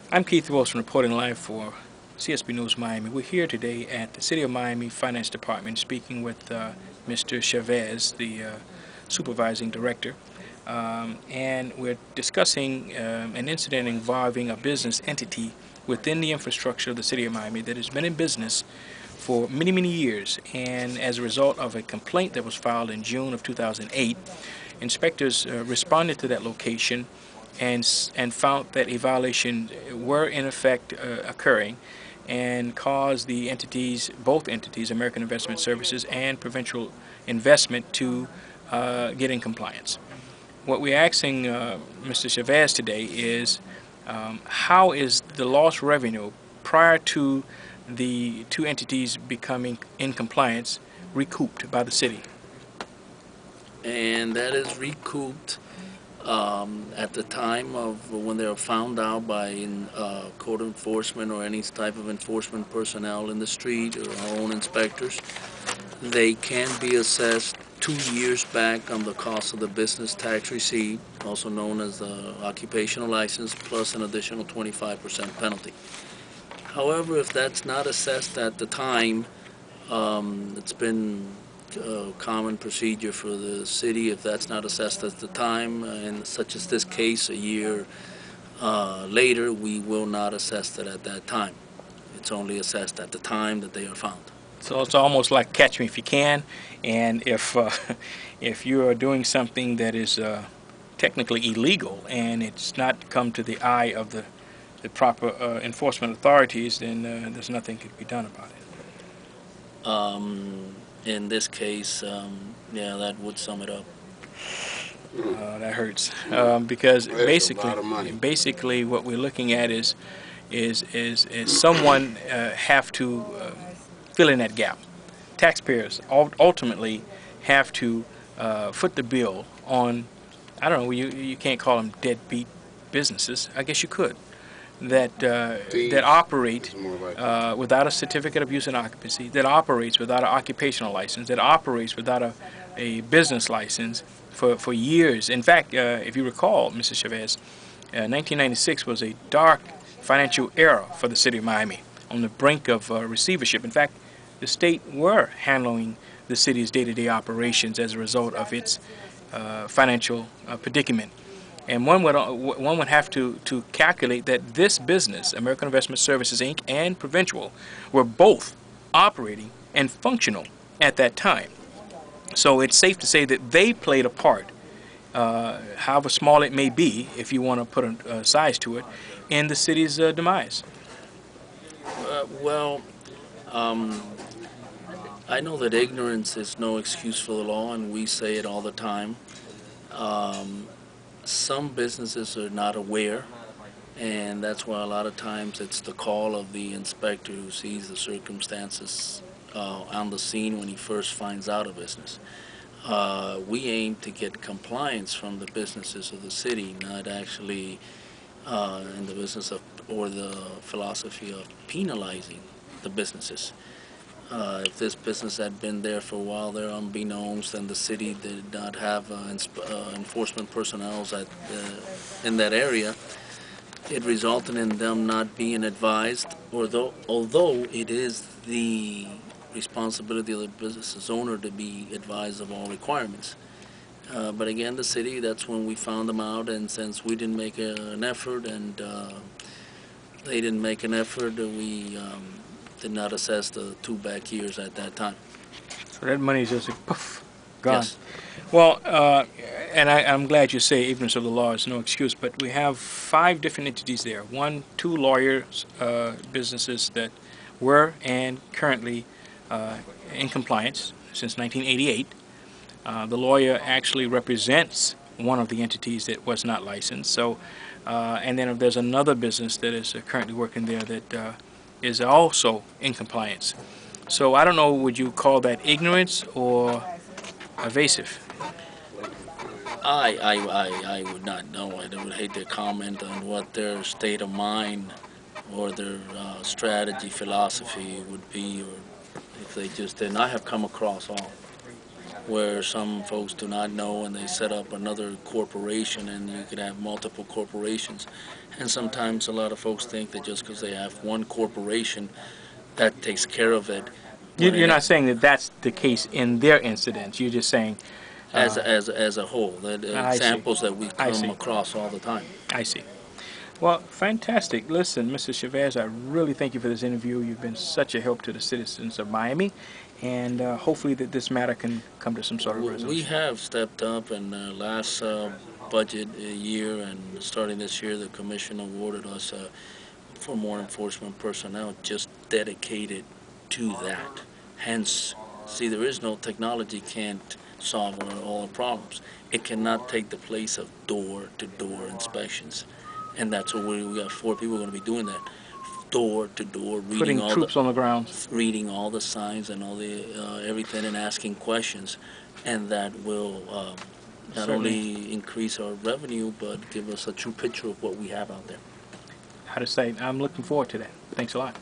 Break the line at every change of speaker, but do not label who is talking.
I'm Keith Wilson reporting live for CSB News Miami. We're here today at the City of Miami Finance Department speaking with Mr. CHAIVEZ, the Supervising Director, and we're discussing an incident involving a business entity within the infrastructure of the City of Miami that has been in business for many, many years, and as a result of a complaint that was filed in June of 2008, inspectors responded to that location and found that a violation were in effect occurring and caused the entities, both entities, American Investment Services and Provincial Investment, to get in compliance. What we're asking Mr. CHAIVEZ today is how is the lost revenue prior to the two entities becoming in compliance recouped by the city?
And that is recouped at the time of when they are found out by code enforcement or any type of enforcement personnel in the street or our own inspectors. They can be assessed 2 years back on the cost of the business tax receipt, also known as the occupational license, plus an additional 25% penalty. However, if that's not assessed at the time, it's been common procedure for the city, if that's not assessed at the time, and such as this case, a year later, we will not assess it at that time. It's only assessed at the time that they are found.
So it's almost like catch me if you can, and if you are doing something that is technically illegal and it's not come to the eye of the proper enforcement authorities, then there's nothing can be done about it.
In this case, yeah, that would sum it up.
That hurts because basically what we're looking at is someone have to fill in that gap. Taxpayers ultimately have to foot the bill on, I don't know, you can't call them deadbeat businesses. I guess you could. That operate without a certificate of use and occupancy, that operates without an occupational license, that operates without a business license for years. In fact, if you recall, Mr. CHAIVEZ, 1996 was a dark financial era for the city of Miami, on the brink of receivership. In fact, the state were handling the city's day-to-day operations as a result of its financial predicament. And one would have to calculate that this business, American Investment Services, Inc. and Provincial, were both operating and functional at that time. So it's safe to say that they played a part, however small it may be, if you want to put a size to it, in the city's demise.
Well, I know that ignorance is no excuse for the law, and we say it all the time. Some businesses are not aware, and that's why a lot of times it's the call of the inspector who sees the circumstances on the scene when he first finds out a business. We aim to get compliance from the businesses of the city, not actually in the business of or the philosophy of penalizing the businesses. If this business had been there for a while, they're unbeknownst, and the city did not have enforcement personnel in that area, it resulted in them not being advised, although it is the responsibility of the business's owner to be advised of all requirements. But again, the city, that's when we found them out, and since we didn't make an effort and they didn't make an effort, we did not assess the 2 back years at that time.
So that money is just poof, gone.
Yes.
Well, and I'm glad you say ignorance of the law is no excuse, but we have 5 different entities there. 2 lawyers, businesses that were and currently in compliance since 1988. The lawyer actually represents one of the entities that was not licensed. So, and then if there's another business that is currently working there that is also in compliance. So I don't know, would you call that ignorance or evasive?
I would not know. I would hate to comment on what their state of mind or their strategy, philosophy would be, or if they just didn't. I have come across all. where some folks do not know and they set up another corporation, and you could have multiple corporations. And sometimes a lot of folks think that just because they have one corporation, that takes care of it.
You're not saying that that's the case in their incidents. You're just saying
As a whole, that examples that we come across all the time.
I see. Well, fantastic. Listen, Mr. Chavez, I really thank you for this interview. You've been such a help to the citizens of Miami, and hopefully that this matter can come to some sort of resolution.
We have stepped up in the last budget year, and starting this year, the commission awarded us for more enforcement personnel just dedicated to that. Hence, see, there is no technology can't solve all the problems. It cannot take the place of door-to-door inspections. And that's what we got 4 people going to be doing that, door to door, reading
putting
all
troops on the ground,
reading all the signs and all the everything, and asking questions, and that will not only increase our revenue but give us a true picture of what we have out there.
How to say? I'm looking forward to that. Thanks a lot.